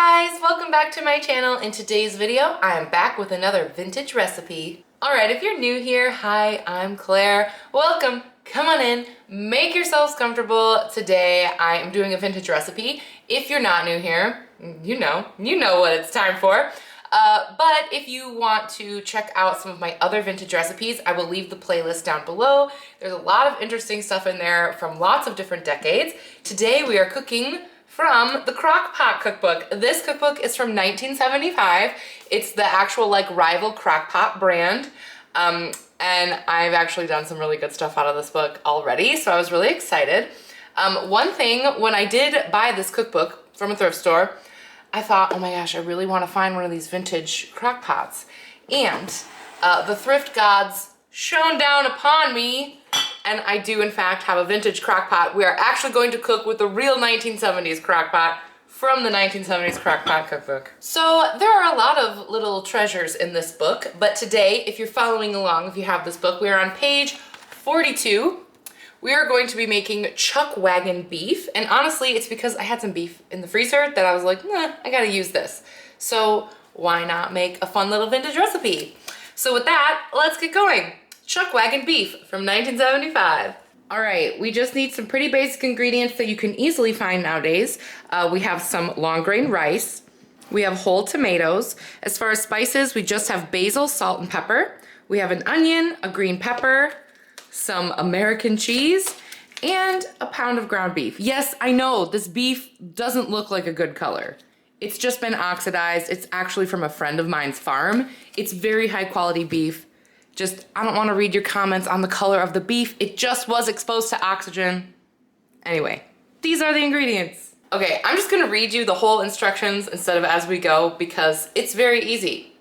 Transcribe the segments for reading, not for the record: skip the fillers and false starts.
guys, welcome back to my channel. In today's video, I am back with another vintage recipe. All right, if you're new here, hi, I'm Claire. Welcome, come on in, make yourselves comfortable. Today, I am doing a vintage recipe. If you're not new here, you know what it's time for. But if you want to check out some of my other vintage recipes, I will leave the playlist down below. There's a lot of interesting stuff in there from lots of different decades. Today, we are cooking from the CrockPot Cookbook. This cookbook is from 1975. It's the actual like RiVal CrockPot brand. And I've actually done some really good stuff out of this book already, so I was really excited. One thing, when I did buy this cookbook from a thrift store, I thought, oh my gosh, I really want to find one of these vintage crock pots. And the thrift gods shone down upon me, and I do in fact have a vintage crock pot. We are actually going to cook with the real 1970s crock pot from the 1970s CrockPot Cookbook. So there are a lot of little treasures in this book, but today, if you're following along, if you have this book, we are on page 42. We are going to be making Chuckwagon beef, and honestly, it's because I had some beef in the freezer that I was like, nah, I gotta use this. So why not make a fun little vintage recipe? So with that, let's get going. Chuckwagon beef from 1975. All right, we just need some pretty basic ingredients that you can easily find nowadays. We have some long grain rice. We have whole tomatoes. As far as spices, we just have basil, salt, and pepper. We have an onion, a green pepper, some American cheese, and a pound of ground beef. Yes, I know this beef doesn't look like a good color. It's just been oxidized. It's actually from a friend of mine's farm. It's very high quality beef. I don't want to read your comments on the color of the beef. It just was exposed to oxygen. Anyway, these are the ingredients. Okay, I'm just gonna read you the whole instructions instead of as we go because it's very easy.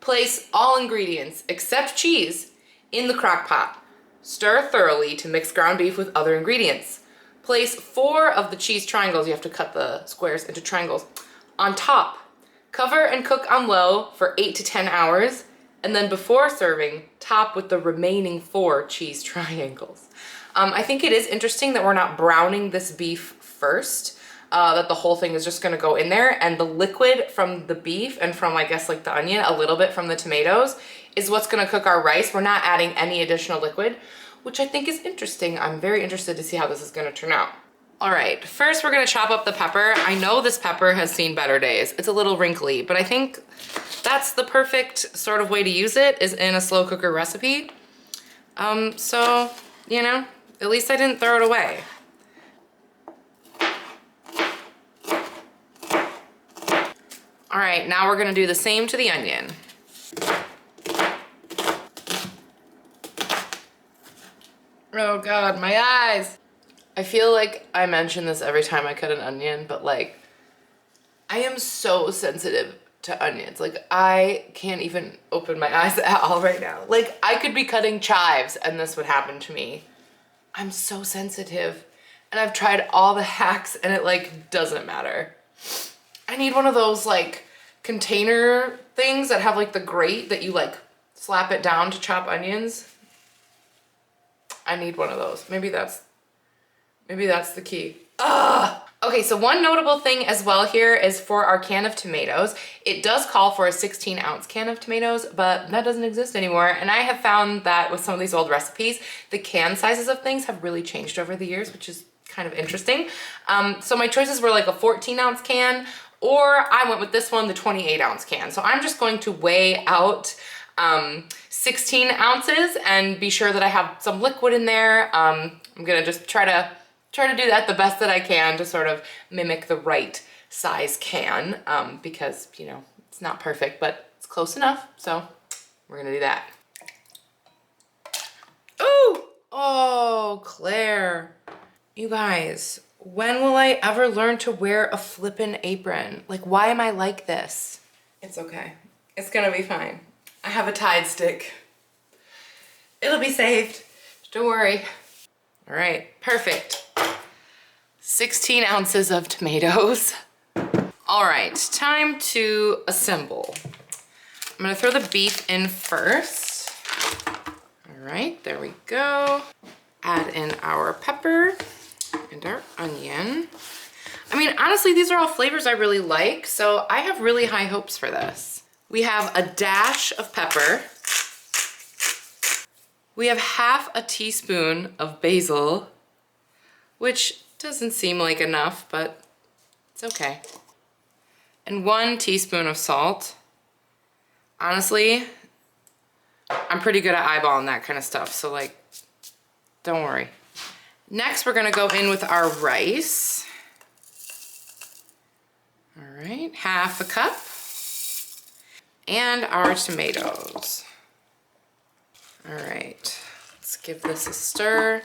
Place all ingredients except cheese in the crock pot. Stir thoroughly to mix ground beef with other ingredients. Place 4 of the cheese triangles, you have to cut the squares into triangles, on top. Cover and cook on low for 8 to 10 hours. And then before serving, top with the remaining 4 cheese triangles. I think it is interesting that we're not browning this beef first, that the whole thing is just gonna go in there, and the liquid from the beef and from, I guess, like the onion, a little bit from the tomatoes, is what's gonna cook our rice. We're not adding any additional liquid, which I think is interesting. I'm very interested to see how this is gonna turn out. All right, first we're gonna chop up the pepper. I know this pepper has seen better days. It's a little wrinkly, but I think that's the perfect sort of way to use it, is in a slow cooker recipe. So, you know, at least I didn't throw it away. All right, now we're gonna do the same to the onion. Oh God, my eyes. I feel like I mention this every time I cut an onion, but like, I am so sensitive to onions. Like, I can't even open my eyes at all right now. Like, I could be cutting chives and this would happen to me. I'm so sensitive. And I've tried all the hacks and it like doesn't matter. I need one of those like container things that have like the grate that you like slap it down to chop onions. I need one of those. Maybe that's the key. Ugh! Okay, so one notable thing as well here is for our can of tomatoes. It does call for a 16-ounce can of tomatoes, but that doesn't exist anymore. And I have found that with some of these old recipes, the can sizes of things have really changed over the years, which is kind of interesting. So my choices were like a 14-ounce can, or I went with this one, the 28-ounce can. So I'm just going to weigh out 16 ounces and be sure that I have some liquid in there. I'm gonna just try to do that the best that I can to sort of mimic the right size can, because, you know, it's not perfect, but it's close enough. So we're gonna do that. Ooh! Oh, Claire. You guys, when will I ever learn to wear a flippin' apron? Like, why am I like this? It's okay. It's gonna be fine. I have a Tide stick. It'll be saved. Don't worry. All right, perfect. 16 ounces of tomatoes. All right, time to assemble. I'm gonna throw the beef in first. All right, there we go. Add in our pepper and our onion. I mean, honestly, these are all flavors I really like, so I have really high hopes for this. We have a dash of pepper. We have half a teaspoon of basil, which doesn't seem like enough, but it's okay. And 1 teaspoon of salt. Honestly, I'm pretty good at eyeballing that kind of stuff, so like, don't worry. Next, we're gonna go in with our rice. All right, half a cup. And our tomatoes. All right, let's give this a stir.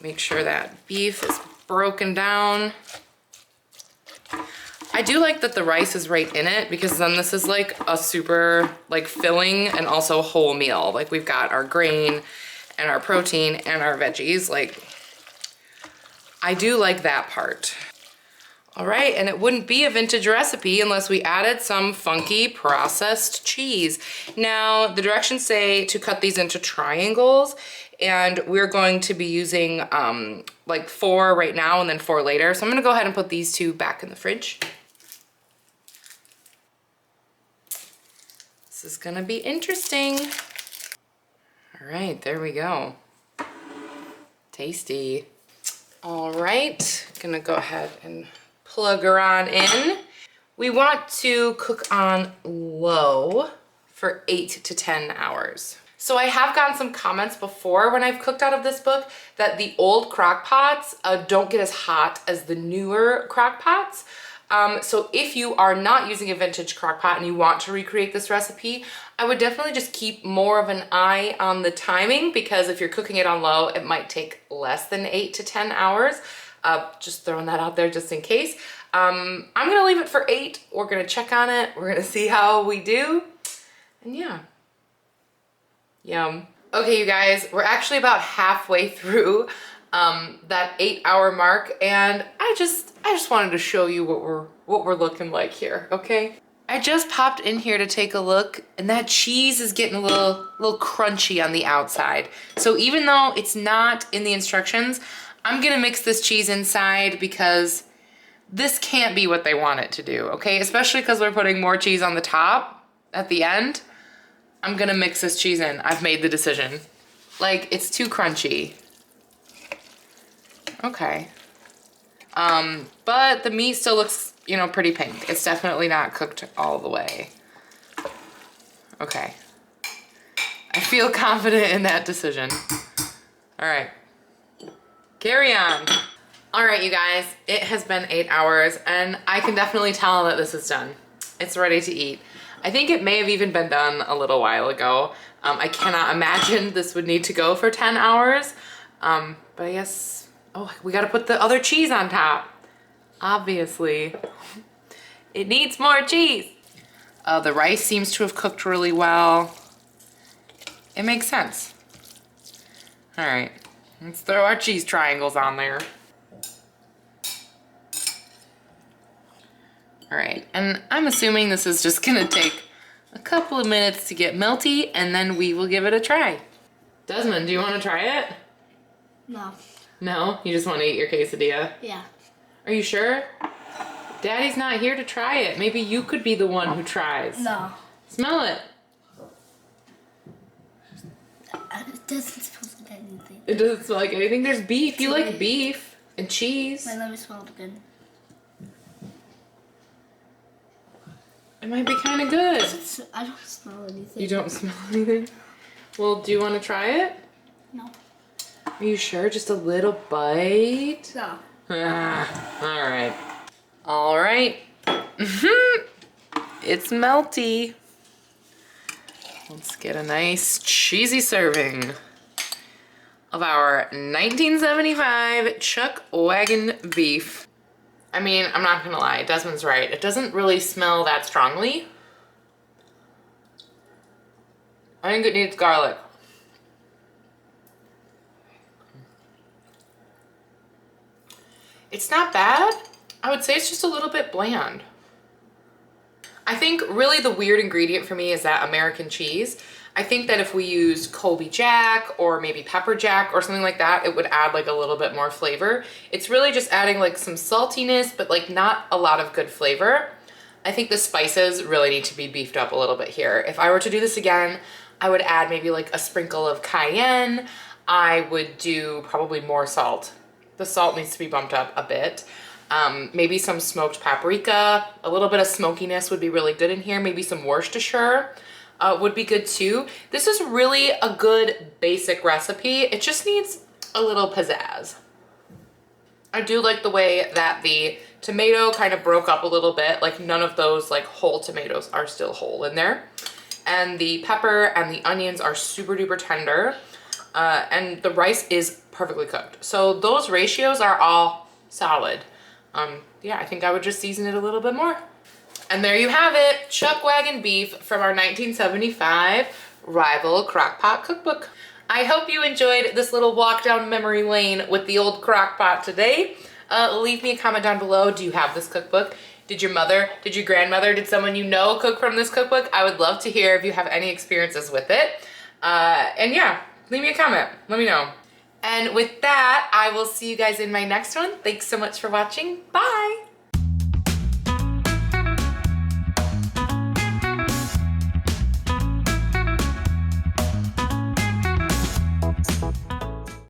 Make sure that beef is broken down. I do like that the rice is right in it because then this is like a super like filling and also whole meal. Like we've got our grain and our protein and our veggies. Like I do like that part. All right, and it wouldn't be a vintage recipe unless we added some funky processed cheese. Now, the directions say to cut these into triangles, and we're going to be using like 4 right now and then 4 later. So I'm gonna go ahead and put these 2 back in the fridge. This is gonna be interesting. All right, there we go. Tasty. All right, gonna go ahead and plug her on in. We want to cook on low for 8 to 10 hours. So I have gotten some comments before when I've cooked out of this book that the old crock pots don't get as hot as the newer crock pots. So if you are not using a vintage crock pot and you want to recreate this recipe, I would definitely just keep more of an eye on the timing, because if you're cooking it on low, it might take less than 8 to 10 hours. Just throwing that out there just in case. I'm gonna leave it for 8. We're gonna check on it. We're gonna see how we do. And yeah. Yum. Okay, you guys, we're actually about halfway through that 8-hour mark, and I just wanted to show you what we're looking like here, okay? I just popped in here to take a look, and that cheese is getting a little crunchy on the outside. So even though it's not in the instructions, I'm gonna mix this cheese inside because this can't be what they want it to do, okay? Especially because we're putting more cheese on the top at the end. I'm gonna mix this cheese in. I've made the decision. Like, it's too crunchy. Okay. But the meat still looks, you know, pretty pink. It's definitely not cooked all the way. Okay. I feel confident in that decision. All right. Carry on. All right, you guys, it has been 8 hours and I can definitely tell that this is done. It's ready to eat. I think it may have even been done a little while ago. I cannot imagine this would need to go for 10 hours. But I guess, oh, we gotta put the other cheese on top. Obviously. It needs more cheese. The rice seems to have cooked really well. It makes sense. All right, let's throw our cheese triangles on there. All right, and I'm assuming this is just gonna take a couple of minutes to get melty, and then we will give it a try. Desmond, do you wanna try it? No. No? You just wanna eat your quesadilla? Yeah. Are you sure? Daddy's not here to try it. Maybe you could be the one who tries. No. Smell it. It doesn't smell like anything. It doesn't smell like anything. There's beef. You like beef and cheese. Wait, let me smell it again. It might be kind of good. I don't smell anything. You don't smell anything? Well, do you want to try it? No. Are you sure? Just a little bite? No. All right. All right. It's melty. Let's get a nice cheesy serving of our 1975 Chuckwagon beef. I mean, I'm not gonna lie, Desmond's right. It doesn't really smell that strongly. I think it needs garlic. It's not bad. I would say it's just a little bit bland. I think really the weird ingredient for me is that American cheese. I think that if we used Colby Jack or maybe pepper jack or something like that, it would add like a little bit more flavor. It's really just adding like some saltiness, but like not a lot of good flavor. I think the spices really need to be beefed up a little bit here. If I were to do this again, I would add maybe like a sprinkle of cayenne. I would do probably more salt. The salt needs to be bumped up a bit. Maybe some smoked paprika, a little bit of smokiness would be really good in here. Maybe some Worcestershire would be good too. This is really a good basic recipe. It just needs a little pizzazz. I do like the way that the tomato kind of broke up a little bit. Like none of those like whole tomatoes are still whole in there. And the pepper and the onions are super duper tender. And the rice is perfectly cooked. So those ratios are all solid. Yeah, I think I would just season it a little bit more. And there you have it, Chuckwagon beef from our 1975 RiVal CrockPot Cookbook. I hope you enjoyed this little walk down memory lane with the old crockpot today. Leave me a comment down below. Do you have this cookbook? Did your mother, did your grandmother, did someone you know cook from this cookbook? I would love to hear if you have any experiences with it. And yeah, leave me a comment, let me know. And with that, I will see you guys in my next one. Thanks so much for watching, bye.